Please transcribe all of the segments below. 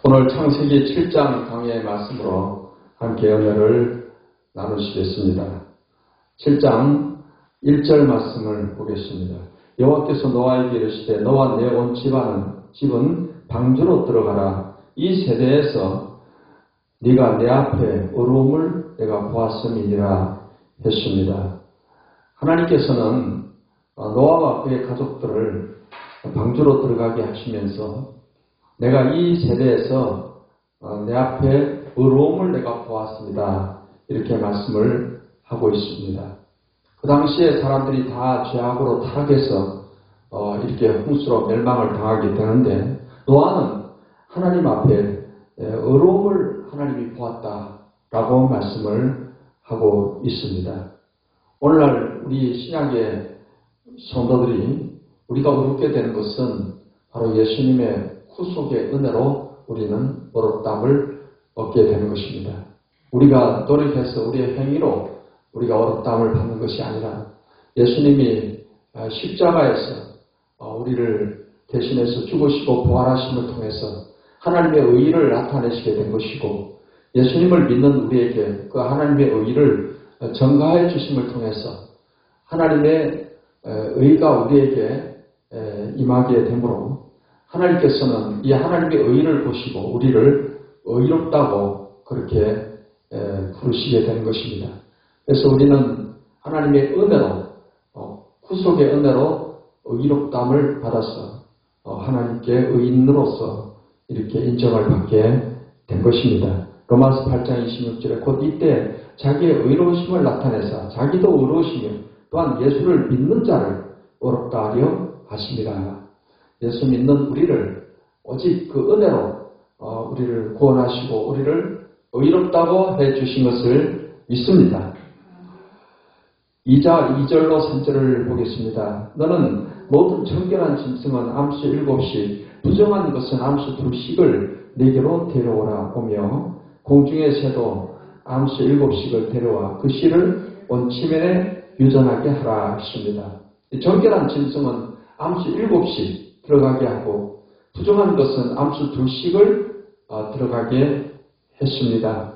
오늘 창세기 7장 강의 말씀으로 함께 은혜를 나누시겠습니다. 7장 1절 말씀을 보겠습니다. 여호와께서 노아에게 이르시되 너와 내 온 집은 방주로 들어가라. 이 세대에서 네가 내 앞에 어려움을 내가 보았음이니라 했습니다. 하나님께서는 노아와 그의 가족들을 방주로 들어가게 하시면서 내가 이 세대에서 내 앞에 어려움을 내가 보았습니다. 이렇게 말씀을 하고 있습니다. 그 당시에 사람들이 다 죄악으로 타락해서 이렇게 홍수로 멸망을 당하게 되는데 노아는 하나님 앞에 어려움을 하나님이 보았다라고 말씀을 하고 있습니다. 오늘날 우리 신약의 성도들이 우리가 어렵게 되는 것은 바로 예수님의 구속의 은혜로 우리는 어렵담을 얻게 되는 것입니다. 우리가 노력해서 우리의 행위로 우리가 어렵담을 받는 것이 아니라 예수님이 십자가에서 우리를 대신해서 죽으시고 부활하심을 통해서 하나님의 의의를 나타내시게 된 것이고 예수님을 믿는 우리에게 그 하나님의 의의를 전가해 주심을 통해서 하나님의 의의가 우리에게 임하게 되므로 하나님께서는 이 하나님의 의의를 보시고 우리를 의롭다고 그렇게 부르시게 되는 것입니다. 그래서 우리는 하나님의 은혜로 구속의 은혜로 의롭담을 받아서 하나님께 의인으로서 이렇게 인정을 받게 된 것입니다. 로마서 8장 26절에 곧 이때 자기의 의로우심을 나타내사 자기도 의로우시며 또한 예수를 믿는 자를 의롭다 하려 하심이라. 예수 믿는 우리를 오직 그 은혜로 우리를 구원하시고 우리를 의롭다고 해주신 것을 믿습니다. 2절로 3절을 보겠습니다. 너는 모든 정결한 짐승은 암수 7씩 부정한 것은 암수 2씩을 네게로 데려오라 오며 공중의 새도 암수 7씩을 데려와 그 씨를 온 지면에 유전하게 하라 했습니다. 정결한 짐승은 암수 7씩 들어가게 하고 부정한 것은 암수 2씩을 들어가게 했습니다.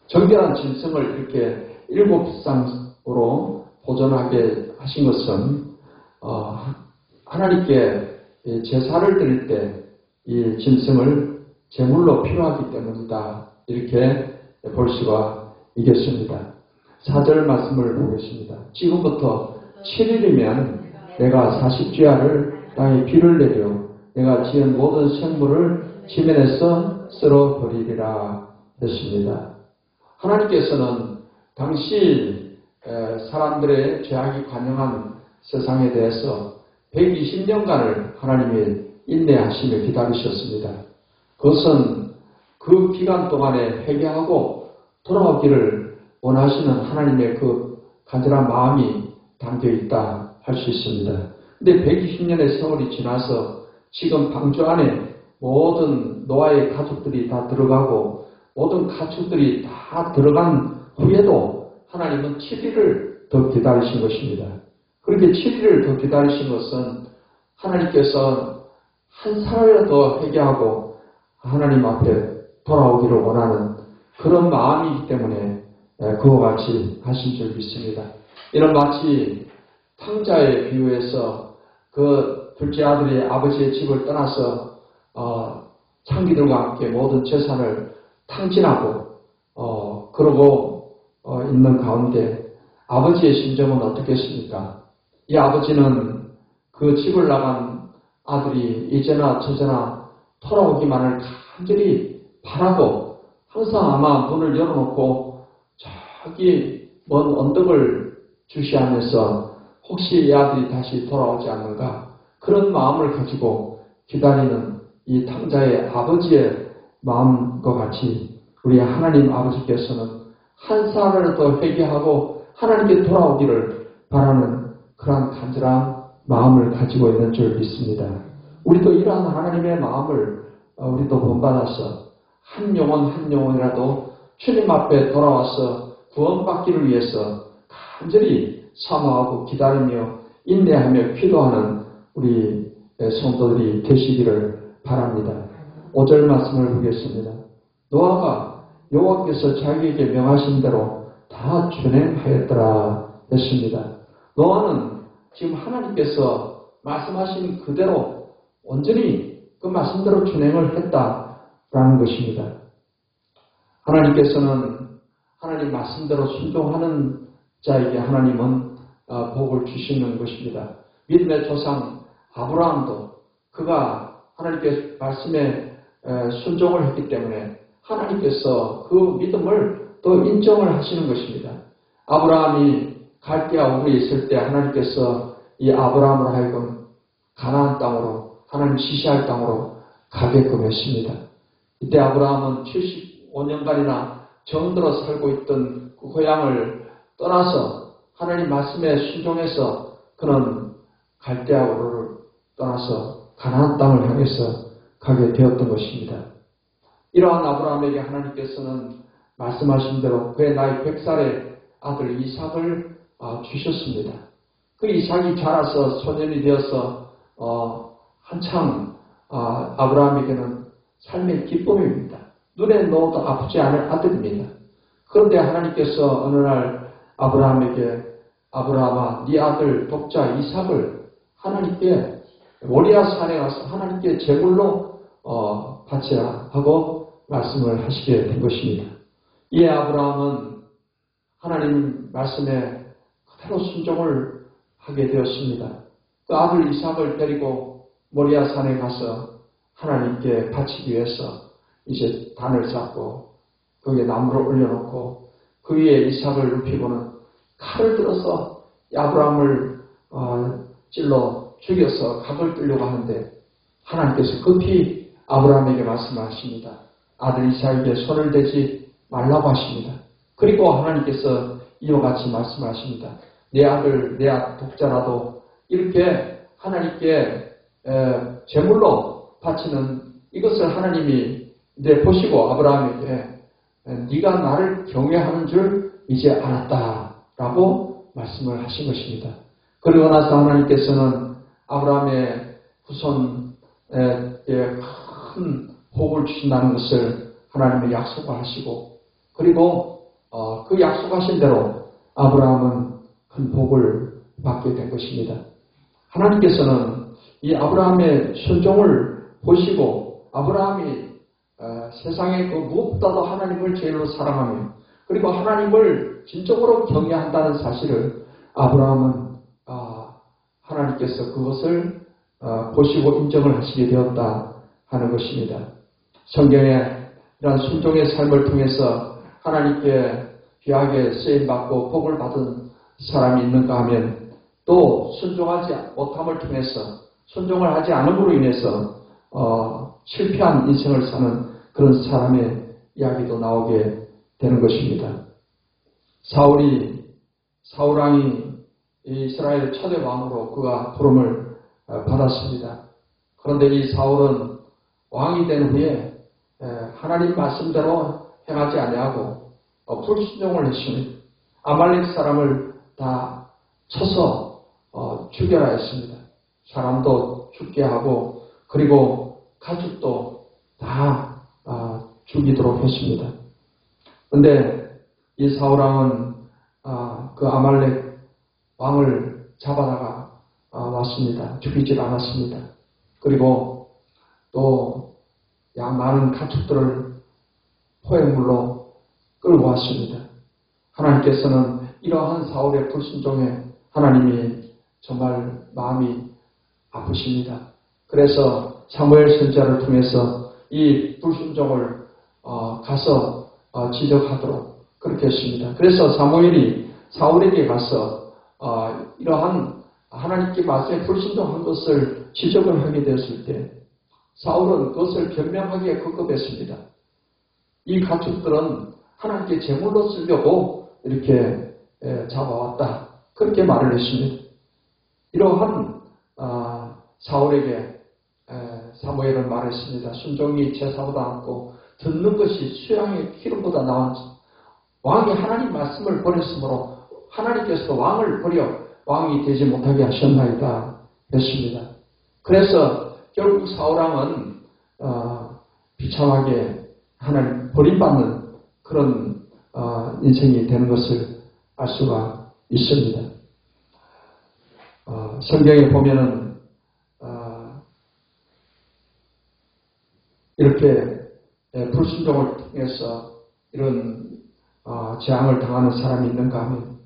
정결한 짐승을 이렇게 7쌍으로 보존하게 하신 것은 하나님께 제사를 드릴 때 이 짐승을 제물로 필요하기 때문이다. 이렇게 볼 수가 있겠습니다. 4절 말씀을 보겠습니다. 지금부터 7일이면 내가 40주야를 땅에 비를 내려 내가 지은 모든 생물을 지면에서 쓸어버리리라 했습니다. 하나님께서는 당시 사람들의 죄악이 관영한 세상에 대해서 120년간을 하나님이 인내하시며 기다리셨습니다. 그것은 그 기간 동안에 회개하고 돌아오기를 원하시는 하나님의 그 간절한 마음이 담겨있다 할 수 있습니다. 근데 120년의 세월이 지나서 지금 방주 안에 모든 노아의 가족들이 다 들어가고 모든 가축들이 다 들어간 후에도 하나님은 7일을 더 기다리신 것입니다. 그렇게 7일을 더 기다리신 것은 하나님께서 한 사람이라도 더 회개하고 하나님 앞에 돌아오기를 원하는 그런 마음이기 때문에 그와 같이 하신 줄 믿습니다. 이런 마치 탕자에 비유해서 그 둘째 아들이 아버지의 집을 떠나서 창기들과 함께 모든 재산을 탕진하고 그러고 있는 가운데 아버지의 심정은 어떻겠습니까? 이 아버지는 그 집을 나간 아들이 이제나 저제나 돌아오기만을 간절히 바라고 항상 아마 문을 열어놓고 저기 먼 언덕을 주시하면서 혹시 이 아들이 다시 돌아오지 않는가 그런 마음을 가지고 기다리는 이 탕자의 아버지의 마음과 같이 우리 하나님 아버지께서는 한 사람이라도 회개하고 하나님께 돌아오기를 바라는 그러한 간절한 마음을 가지고 있는 줄 믿습니다. 우리도 이러한 하나님의 마음을 우리도 본받아서 한 영혼 한 영혼이라도 주님 앞에 돌아와서 구원받기를 위해서 간절히 사모하고 기다리며 인내하며 기도하는 우리 성도들이 되시기를 바랍니다. 5절 말씀을 보겠습니다. 노아가 여호와께서 자기에게 명하신 대로 다 준행하였더라 했습니다. 노아는 지금 하나님께서 말씀하신 그대로 온전히 그 말씀대로 준행을 했다라는 것입니다. 하나님께서는 하나님 말씀대로 순종하는 자에게 하나님은 복을 주시는 것입니다. 믿음의 조상 아브라함도 그가 하나님께서 말씀에 순종을 했기 때문에 하나님께서 그 믿음을 또 인정을 하시는 것입니다. 아브라함이 갈대아 우르에 있을 때 하나님께서 이 아브라함을 하여금 가나안 땅으로 하나님 지시할 땅으로 가게끔 했습니다. 이때 아브라함은 75년간이나 정들어 살고 있던 그 고향을 떠나서 하나님 말씀에 순종해서 그는 갈대아 우르를 떠나서 가나안 땅을 향해서 가게 되었던 것입니다. 이러한 아브라함에게 하나님께서는 말씀하신 대로 그의 나이 100살의 아들 이삭을 주셨습니다. 그 이삭이 자라서 소년이 되어서 한창 아브라함에게는 삶의 기쁨입니다. 눈에 넣어도 아프지 않을 아들입니다. 그런데 하나님께서 어느 날 아브라함에게 아브라함아 네 아들 독자 이삭을 하나님께 모리아 산에 가서 하나님께 제물로 바치라 하고 말씀을 하시게 된 것입니다. 이에 아브라함은 하나님 말씀에 그대로 순종을 하게 되었습니다. 그 아들 이삭을 데리고 모리아 산에 가서 하나님께 바치기 위해서 이제 단을 쌓고 거기에 나무를 올려놓고 그 위에 이삭을 눕히고는 칼을 들어서 아브라함을 찔러 죽여서 각을 뚫려고 하는데 하나님께서 급히 아브라함에게 말씀하십니다. 아들 이삭에게 손을 대지 말라고 하십니다. 그리고 하나님께서 이와 같이 말씀하십니다. 내 아들, 내 독자라도 이렇게 하나님께 제물로 바치는 이것을 하나님이 이제 보시고 아브라함에게 네가 나를 경외하는 줄 이제 알았다라고 말씀을 하신 것입니다. 그리고 나서 하나님께서는 아브라함의 후손에 큰 복을 주신다는 것을 하나님의 약속을 하시고 그리고 그 약속하신 대로 아브라함은 큰 복을 받게 된 것입니다. 하나님께서는 이 아브라함의 순종을 보시고 아브라함이 세상에 그 무엇보다도 하나님을 제일로 사랑하며 그리고 하나님을 진정으로 경외한다는 사실을 아브라함은 하나님께서 그것을 보시고 인정을 하시게 되었다 하는 것입니다. 성경에 이런 순종의 삶을 통해서 하나님께 귀하게 쓰임받고 복을 받은 사람이 있는가 하면 또 순종하지 못함을 통해서 순종을 하지 않음으로 인해서 실패한 인생을 사는 그런 사람의 이야기도 나오게 되는 것입니다. 사울왕이 이스라엘 초대 왕으로 그가 부름을 받았습니다. 그런데 이 사울은 왕이 된 후에 하나님 말씀대로 행하지 아니하고 불순종을 했습니다. 아말렉 사람을 다 쳐서 죽여라 했습니다. 사람도 죽게 하고 그리고 가축도 다 죽이도록 했습니다. 그런데 이 사울왕은 그 아말렉 왕을 잡아다가 왔습니다. 죽이질 않았습니다. 그리고 또 많은 가축들을 포획물로 끌고 왔습니다. 하나님께서는 이러한 사울의 불순종에 하나님이 정말 마음이 아프십니다. 그래서 사무엘 선지자를 통해서 이 불순종을 가서 지적하도록 그렇게 했습니다. 그래서 사무엘이 사울에게 가서 이러한 하나님께 말씀에 불순종한 것을 지적을 하게 되었을 때 사울은 그것을 변명하기에 급급했습니다. 이 가축들은 하나님께 제물로 쓰려고 이렇게 잡아왔다. 그렇게 말을 했습니다. 이러한 사울에게 사무엘은 말했습니다. 순종이 제사보다 낫고 듣는 것이 수양의 기름보다 나은지 왕이 하나님 말씀을 버렸으므로 하나님께서 왕을 버려 왕이 되지 못하게 하셨나이다 했습니다. 그래서 결국 사울왕은 비참하게 하나님 버림받는 그런 인생이 되는 것을 알 수가 있습니다. 성경에 보면은 이렇게 불순종을 통해서 이런 재앙을 당하는 사람이 있는가 하면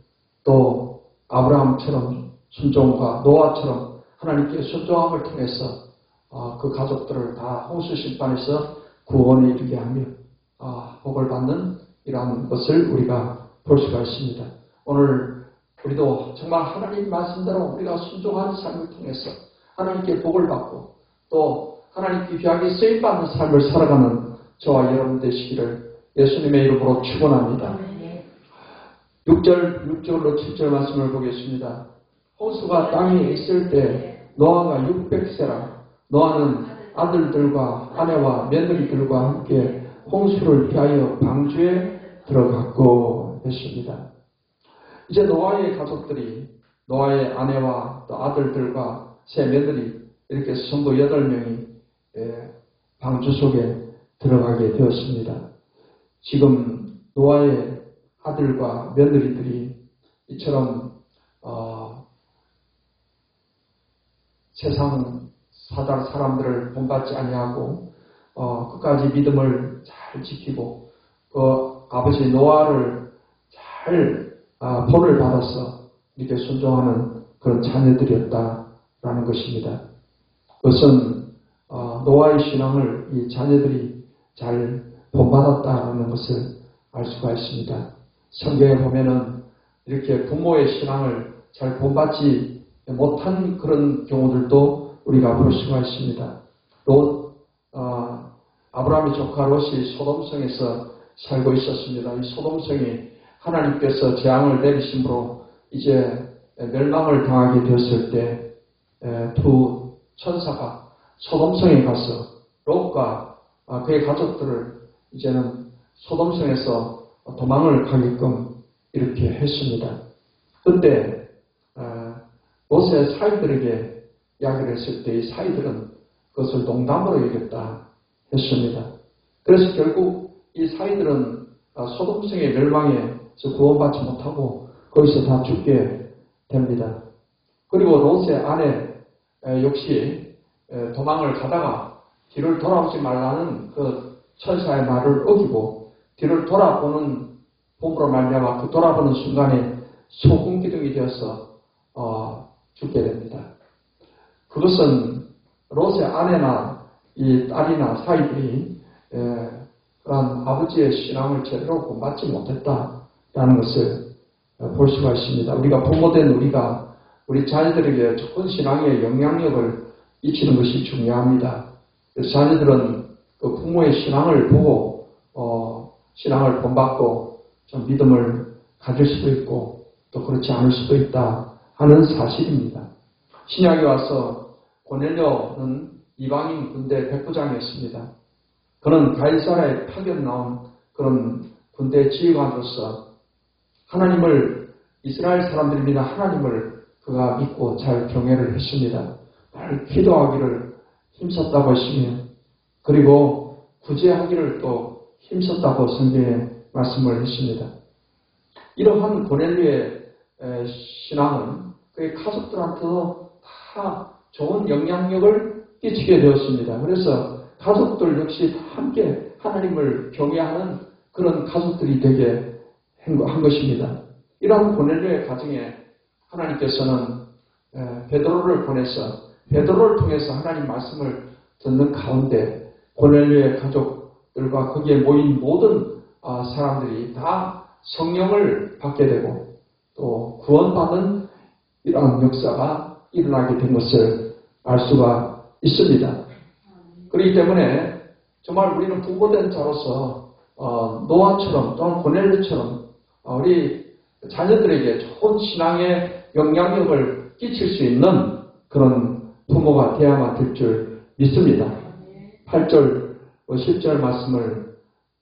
또 아브라함처럼 순종과 노아처럼 하나님께 순종함을 통해서 그 가족들을 다 홍수 심판에서 구원에 이르게 하며 복을 받는 이러한 것을 우리가 볼 수가 있습니다. 오늘 우리도 정말 하나님 말씀대로 우리가 순종하는 삶을 통해서 하나님께 복을 받고 또 하나님께 귀하게 쓰임받는 삶을 살아가는 저와 여러분 되시기를 예수님의 이름으로 축원합니다. 6절로 7절 말씀을 보겠습니다. 홍수가 땅에 있을 때 노아가 600세라 노아는 아들들과 아내와 며느리들과 함께 홍수를 피하여 방주에 들어갔고 했습니다. 이제 노아의 가족들이 노아의 아내와 또 아들들과 세 며느리 이렇게 해서 전부 8명이 방주 속에 들어가게 되었습니다. 지금 노아의 아들과 며느리들이 이처럼 세상 사람들을 본받지 아니하고 끝까지 믿음을 잘 지키고 그 아버지 노아를 잘 본을 받아서 이렇게 순종하는 그런 자녀들이었다라는 것입니다. 그것은 노아의 신앙을 이 자녀들이 잘 본받았다라는 것을 알 수가 있습니다. 성경에 보면은 이렇게 부모의 신앙을 잘 본받지 못한 그런 경우들도 우리가 볼 수가 있습니다. 아브라함의 조카 롯이 소돔성에서 살고 있었습니다. 이 소돔성이 하나님께서 재앙을 내리심으로 이제 멸망을 당하게 되었을 때 두 천사가 소돔성에 가서 롯과 그의 가족들을 이제는 소돔성에서 도망을 가게끔 이렇게 했습니다. 그때 롯의 사이들에게 이야기를 했을 때 이 사이들은 그것을 농담으로 여겼다 했습니다. 그래서 결국 이 사이들은 소돔성의 멸망에서 구원받지 못하고 거기서 다 죽게 됩니다. 그리고 롯의 아내 역시 도망을 가다가 뒤를 돌아오지 말라는 그 천사의 말을 어기고 뒤를 돌아보는 봄으로 말미암아 그 돌아보는 순간에 소금기둥이 되어서 죽게 됩니다. 그것은 롯의 아내나 이 딸이나 사이들이 그런 아버지의 신앙을 제대로 본받지 못했다라는 것을 볼 수가 있습니다. 우리가 부모된 우리가 우리 자녀들에게 좋은 신앙의 영향력을 미치는 것이 중요합니다. 그래서 자녀들은 그 부모의 신앙을 보고 신앙을 본받고 좀 믿음을 가질 수도 있고 또 그렇지 않을 수도 있다 하는 사실입니다. 신약에 와서 고넬료는 이방인 군대 백부장이었습니다. 그는 가이사라에 파견 나온 그런 군대 지휘관으로서 하나님을 이스라엘 사람들입니다. 하나님을 그가 믿고 잘 경외를 했습니다. 늘 기도하기를 힘썼다고 했으며 그리고 구제하기를 또 힘썼다고 성경에 말씀을 했습니다. 이러한 고넬료의 신앙은 그의 가족들한테도 다 좋은 영향력을 끼치게 되었습니다. 그래서 가족들 역시 함께 하나님을 경외하는 그런 가족들이 되게 한 것입니다. 이러한 고넬료의 가정에 하나님께서는 베드로를 보내서 베드로를 통해서 하나님 말씀을 듣는 가운데 고넬료의 가족들과 거기에 모인 모든 사람들이 다 성령을 받게 되고 또 구원받은 이러한 역사가 일어나게 된 것을 알 수가 있습니다. 그렇기 때문에 정말 우리는 부모된 자로서 노아처럼 또는 고넬료처럼 우리 자녀들에게 좋은 신앙의 영향력을 끼칠 수 있는 그런 부모가 되어야만 될 줄 믿습니다. 8절, 10절 말씀을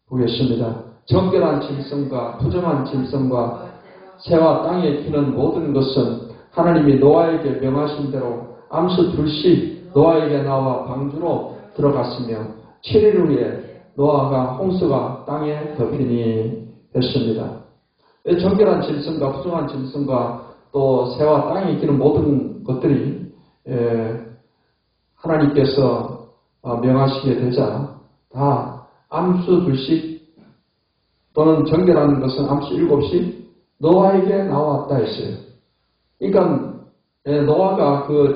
보겠습니다. 정결한 짐승과 부정한 짐승과 새와 땅에 기는 모든 것은 하나님이 노아에게 명하신 대로 암수 둘씩 노아에게 나와 방주로 들어갔으며 7일 후에 노아가 홍수가 땅에 덮이니 했습니다. 정결한 짐승과 부정한 짐승과 또 새와 땅에 있는 모든 것들이 하나님께서 명하시게 되자 다 암수 둘씩 또는 정결한 것은 암수 7씩 노아에게 나왔다 했어요. 그러니까 노아가 그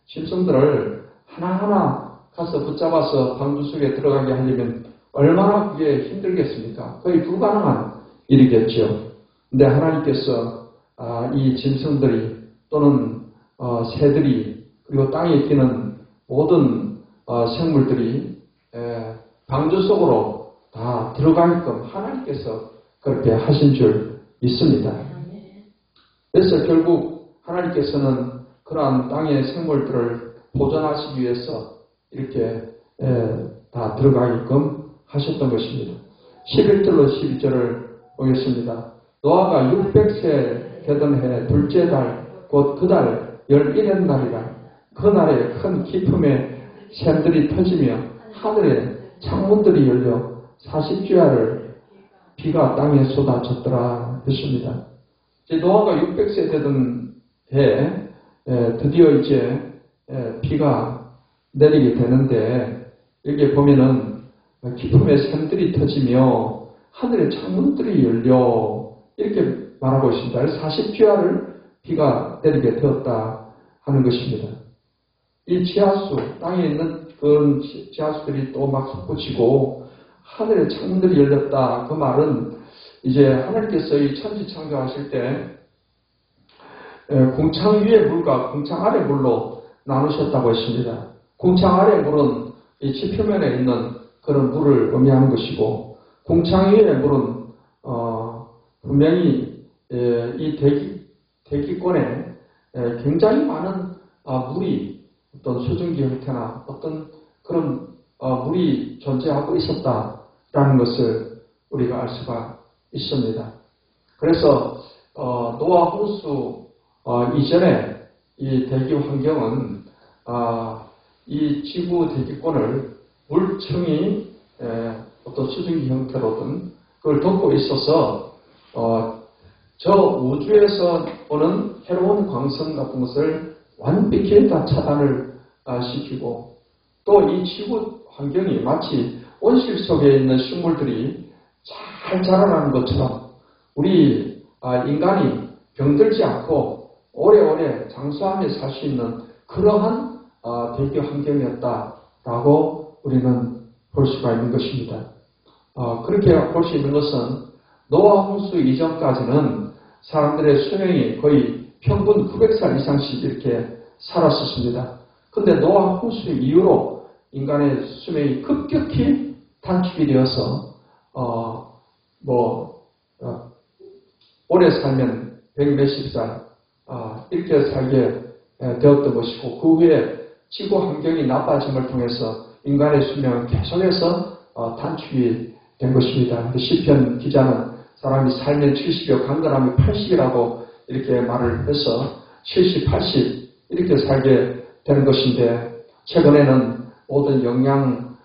짐승들을 하나하나 가서 붙잡아서 방주 속에 들어가게 하려면 얼마나 그게 힘들겠습니까? 거의 불가능한 일이겠죠. 근데 하나님께서 이 짐승들이 또는 새들이 그리고 땅에 뛰는 모든 생물들이 방주 속으로 다 들어가게끔 하나님께서 그렇게 하신 줄 있습니다. 그래서 결국 하나님께서는 그러한 땅의 생물들을 보존하시기 위해서 이렇게 다 들어가게끔 하셨던 것입니다. 11절로 12절을 보겠습니다. 노아가 600세 되던 해 둘째 달 곧 그 달 11의 날이라 그 날에 큰 기품의 샘들이 터지며 하늘에 창문들이 열려 40주야를 비가 땅에 쏟아졌더라 했습니다. 노아가 600세 되던 해에 드디어 이제 비가 내리게 되는데 여기에 보면은 기품의 샘들이 터지며 하늘의 창문들이 열려 이렇게 말하고 있습니다. 40주야를 비가 내리게 되었다 하는 것입니다. 이 지하수, 땅에 있는 그런 지하수들이 또 막 솟구치고 하늘의 창문들이 열렸다. 그 말은 이제 하나님께서 이 천지 창조하실 때 궁창 위의 물과 궁창 아래 물로 나누셨다고 했습니다. 궁창 아래 물은 이 지표면에 있는 그런 물을 의미하는 것이고 궁창 위의 물은 분명히 이 대기권에 굉장히 많은 물이 어떤 수증기 형태나 어떤 그런 물이 존재하고 있었다라는 것을 우리가 알 수가 있습니다. 그래서 노아 홍수 이전에 이 대기 환경은 이 지구 대기권을 물층이 어떤 수증기 형태로든 그걸 덮고 있어서 저 우주에서 오는 해로운 광선 같은 것을 완벽히 다 차단을 시키고 또 이 지구 환경이 마치 온실 속에 있는 식물들이 잘 자라나는 것처럼 우리 인간이 병들지 않고 오래오래 장수하며 살 수 있는 그러한 대기 환경이었다라고 우리는 볼 수가 있는 것입니다. 그렇게 볼 수 있는 것은 노아 홍수 이전까지는 사람들의 수명이 거의 평균 900살 이상씩 이렇게 살았었습니다. 그런데 노아 홍수 이후로 인간의 수명이 급격히 단축이 되어서 오래 살면 100몇십 살 이렇게 살게 되었던 것이고 그 후에 지구 환경이 나빠짐을 통해서 인간의 수명은 계속해서 단축이 된 것입니다. 시편 기자는 사람이 살면 70이요 강건하면 80이라고 이렇게 말을 해서 70, 80 이렇게 살게 되는 것인데 최근에는 모든 영양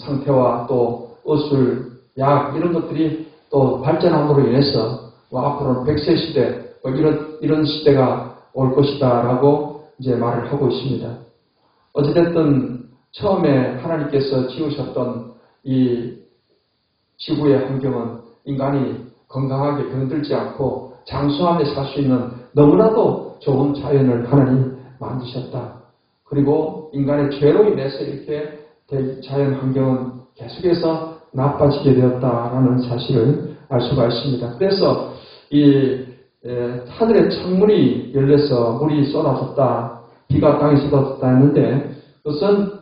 상태와 또 의술, 약 이런 것들이 또 발전함으로 인해서 앞으로는 100세 시대 이런 시대가 올 것이다라고 이제 말을 하고 있습니다. 어찌됐든 처음에 하나님께서 지으셨던 이 지구의 환경은 인간이 건강하게 병들지 않고 장수하며 살 수 있는 너무나도 좋은 자연을 하나님 만드셨다. 그리고 인간의 죄로 인해서 이렇게 자연 환경은 계속해서 나빠지게 되었다라는 사실을 알 수가 있습니다. 그래서 이 하늘의 창문이 열려서 물이 쏟아졌다. 비가 땅에 쏟아졌다 했는데 그것은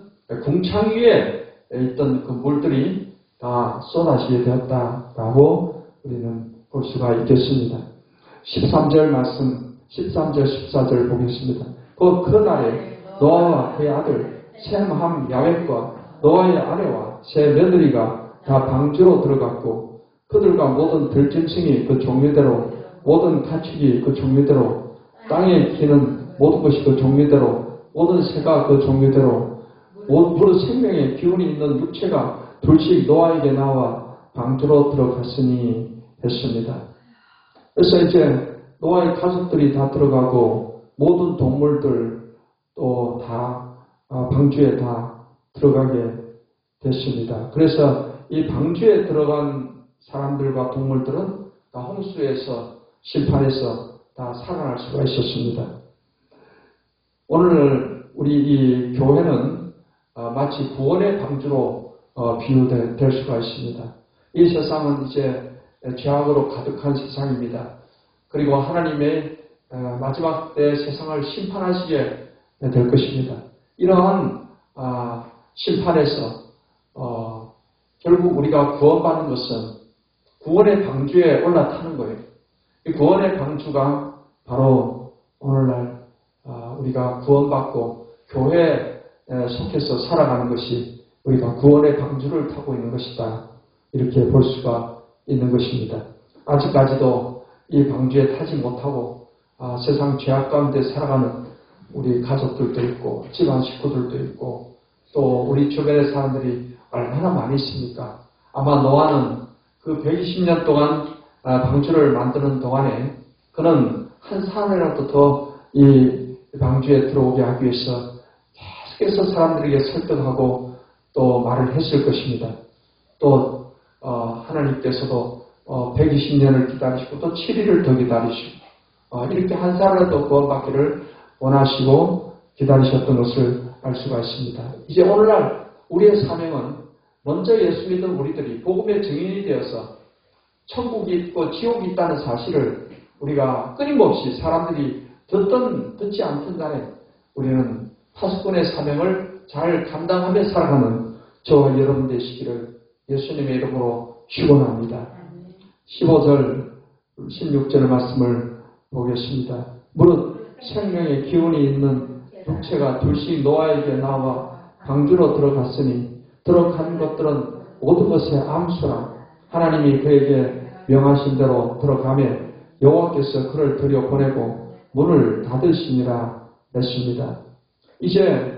궁창 위에 있던 그 물들이 다 쏟아지게 되었다라고 우리는 볼 수가 있겠습니다. 13절 말씀, 13절, 14절 보겠습니다. 그 날에 노아와 그의 아들 셈, 함, 야벳과 노아의 아내와 세 며느리가 다 방주로 들어갔고 그들과 모든 들짐승이 그 종류대로 모든 가축이 그 종류대로 땅에 기는 모든 것이 그 종류대로 모든 새가 그 종류대로 모든 생명의 기운이 있는 육체가 둘씩 노아에게 나와 방주로 들어갔으니 했습니다. 그래서 이제 노아의 가족들이 다 들어가고 모든 동물들 또 다 방주에 다 들어가게 됐습니다. 그래서 이 방주에 들어간 사람들과 동물들은 다 홍수에서 심판에서 다 살아날 수가 있었습니다. 오늘 우리 이 교회는 마치 구원의 방주로 비유될 수가 있습니다. 이 세상은 이제 죄악으로 가득한 세상입니다. 그리고 하나님의 마지막 때 세상을 심판하시게 될 것입니다. 이러한 심판에서 결국 우리가 구원받는 것은 구원의 방주에 올라타는 거예요. 이 구원의 방주가 바로 오늘날 우리가 구원받고 교회에 속해서 살아가는 것이 우리가 구원의 방주를 타고 있는 것이다. 이렇게 볼 수가 있는 것입니다. 아직까지도 이 방주에 타지 못하고 세상 죄악 가운데 살아가는 우리 가족들도 있고 집안 식구들도 있고 또 우리 주변의 사람들이 얼마나 많이 있습니까? 아마 노아는 그 120년 동안 방주를 만드는 동안에 그는 한 사람이라도 더 이 방주에 들어오게 하기 위해서 계속해서 사람들에게 설득하고 또 말을 했을 것입니다. 또 하나님께서도 120년을 기다리시고 또 7일을 더 기다리시고 이렇게 한 사람이라도 구원받기를 원하시고 기다리셨던 것을 알 수가 있습니다. 이제 오늘날 우리의 사명은 먼저 예수 믿는 우리들이 복음의 증인이 되어서 천국이 있고 지옥이 있다는 사실을 우리가 끊임없이 사람들이 듣든 듣지 않든 간에 우리는 파수꾼의 사명을 잘 감당하며 살아가는 저와 여러분 되시기를 예수님의 이름으로 축원합니다. 15절, 16절 말씀을 보겠습니다. 무릇 생명의 기운이 있는 육체가 둘씩 노아에게 나와 방주로 들어갔으니 들어간 것들은 모든 것의 암수라 하나님이 그에게 명하신 대로 들어가며 여호와께서 그를 들여보내고 문을 닫으시니라 했습니다. 이제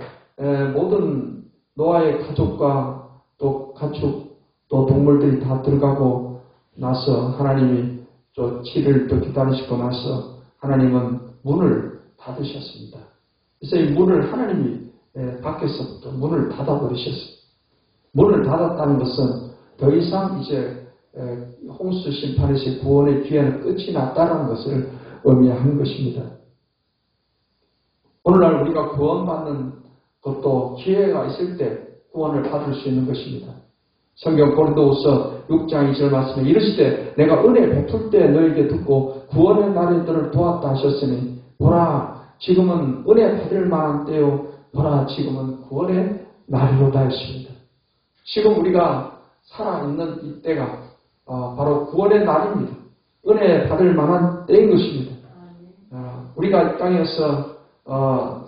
모든 노아의 가족과 또 가축 또 동물들이 다 들어가고 나서 하나님이 또 7일 또 기다리시고 나서 하나님은 문을 닫으셨습니다. 그래서 이 문을 하나님이 밖에서부터 문을 닫아버리셨어요. 문을 닫았다는 것은 더 이상 이제 홍수 심판에서의 구원의 기회는 끝이 났다는 것을 의미하는 것입니다. 오늘날 우리가 구원받는 것도 기회가 있을 때 구원을 받을 수 있는 것입니다. 성경 고린도후서 6장 2절 말씀에 이르시되 내가 은혜 베풀 때 너에게 듣고 구원의 날에 너를 도왔다 하셨으니 보라 지금은 은혜 받을 만한 때요 보라 지금은 구원의 날이로다 했습니다. 지금 우리가 살아있는 이 때가 바로 구원의 날입니다. 은혜 받을 만한 때인 것입니다. 우리가 이 땅에서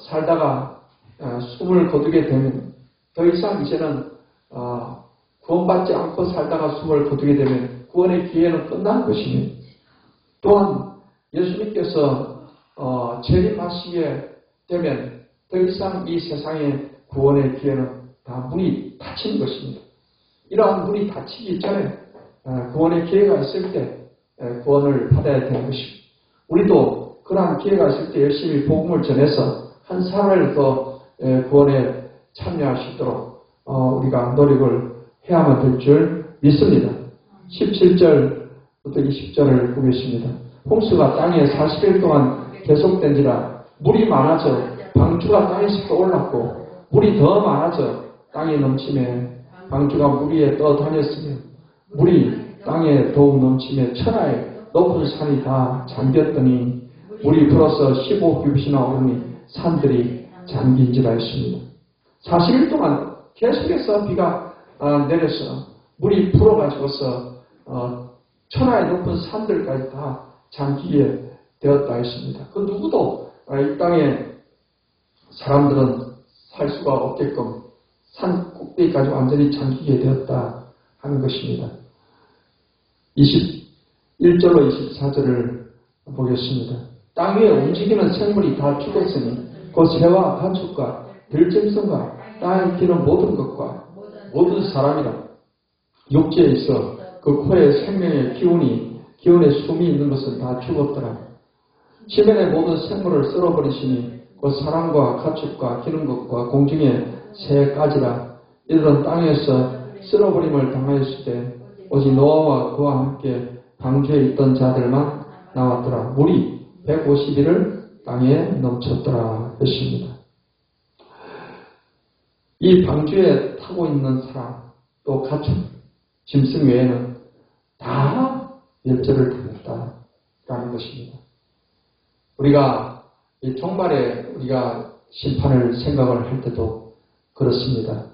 살다가 숨을 거두게 되면 더 이상 이제는 구원받지 않고 살다가 숨을 거두게 되면 구원의 기회는 끝난 것이며 또한 예수님께서 재림하시게 되면 더 이상 이 세상의 구원의 기회는 다 문이 닫힌 것입니다. 이러한 문이 닫히기 전에 구원의 기회가 있을 때 구원을 받아야 되는 것입니다. 우리도 그러한 기회가 있을 때 열심히 복음을 전해서 한 사람을 더 구원에 참여할 수 있도록 우리가 노력을 해야만 될 줄 믿습니다. 17절부터 20절을 보겠습니다. 홍수가 땅에 40일 동안 계속된지라 물이 많아져 방주가 땅에서 떠올랐고 물이 더 많아져 땅에 넘치며 방주가 물 위에 떠다녔으며 물이 땅에 더욱 넘치며 천하의 높은 산이 다 잠겼더니 물이 불어서 15규빗이나 오르니 산들이 잠긴지라 했습니다. 40일 동안 계속해서 비가 내려서 물이 불어가지고서 천하의 높은 산들까지 다 잠기게 되었다 했습니다. 그 누구도 이 땅에 사람들은 살 수가 없게끔 산 꼭대기까지 완전히 잠기게 되었다 하는 것입니다. 21절로 24절을 보겠습니다. 땅 위에 움직이는 생물이 다 죽었으니 그 새와 가축과 들짐승과 땅에 기는 모든 것과 모든 사람이라 육지에 있어 그 코에 생명의 기운의 숨이 있는 것은 다 죽었더라. 지면의 모든 생물을 쓸어버리시니 그 사람과 가축과 기는 것과 공중의 새까지라. 이들은 땅에서 쓸어버림을 당하였을 때 오직 노아와 그와 함께 방주에 있던 자들만 나왔더라. 물이 150일을 땅에 넘쳤더라 했습니다. 이 방주에 타고 있는 사람, 또 가축, 짐승 외에는 다 멸절을 당했다라는 것입니다. 우리가 이 종말에 우리가 심판을 생각을 할 때도 그렇습니다.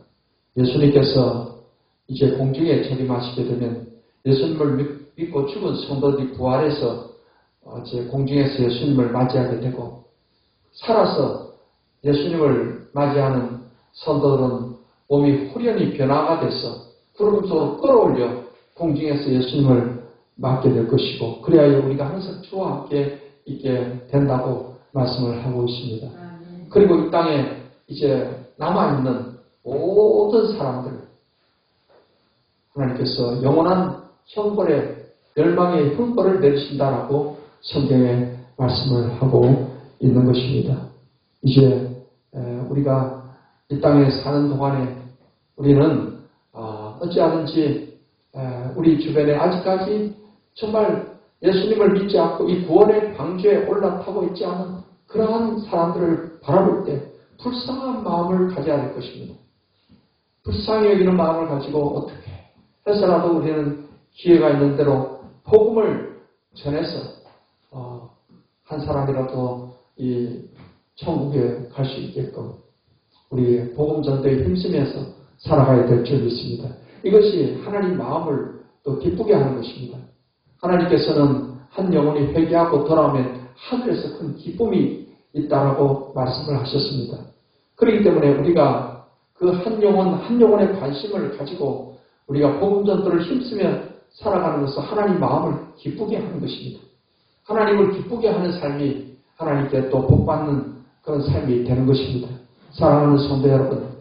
예수님께서 이제 공중에 재림하시게 되면 예수님을 믿고 죽은 성도들이 부활해서 이제 공중에서 예수님을 맞이하게 되고, 살아서 예수님을 맞이하는 성도들은 몸이 호련히 변화가 돼서 구름 속으로 끌어올려 공중에서 예수님을 맞게 될 것이고, 그래야 우리가 항상 주와 함께 있게 된다고 말씀을 하고 있습니다. 그리고 이 땅에 이제 남아있는 모든 사람들, 하나님께서 영원한 형벌의 멸망의 형벌을 내리신다라고 성경에 말씀을 하고 있는 것입니다. 이제 우리가 이 땅에 사는 동안에 우리는 어찌하든지 우리 주변에 아직까지 정말 예수님을 믿지 않고 이 구원의 방주에 올라타고 있지 않은 그러한 사람들을 바라볼 때 불쌍한 마음을 가져야 될 것입니다. 불쌍히 여기는 마음을 가지고 어떻게 해서라도 우리는 기회가 있는 대로 복음을 전해서 한 사람이라도 이 천국에 갈 수 있게끔 우리 복음 전도에 힘쓰면서 살아가야 될 줄 믿습니다. 이것이 하나님 마음을 또 기쁘게 하는 것입니다. 하나님께서는 한 영혼이 회개하고 돌아오면 하늘에서 큰 기쁨이 있다라고 말씀을 하셨습니다. 그렇기 때문에 우리가 그 한 영혼의 관심을 가지고 우리가 복음 전도를 힘쓰며 살아가는 것은 하나님 마음을 기쁘게 하는 것입니다. 하나님을 기쁘게 하는 삶이 하나님께 또 복받는 그런 삶이 되는 것입니다. 사랑하는 성도 여러분,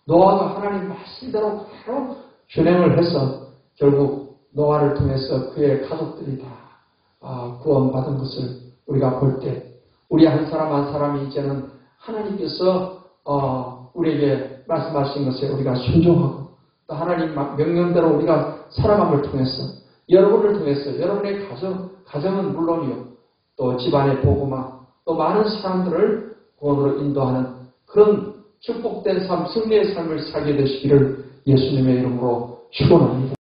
노아가 하나님 말씀대로 바로 준행을 해서 결국 노아를 통해서 그의 가족들이 다 구원받은 것을 우리가 볼 때, 우리 한 사람 한 사람이 이제는 하나님께서 우리에게 말씀하신 것에 우리가 순종하고 또 하나님 명령대로 우리가 살아감을 통해서 여러분을 통해서 여러분의 가정은 물론이요, 또 집안의 복음화, 또 많은 사람들을 구원으로 인도하는 그런 축복된 삶, 승리의 삶을 살게 되시기를 예수님의 이름으로 축원합니다.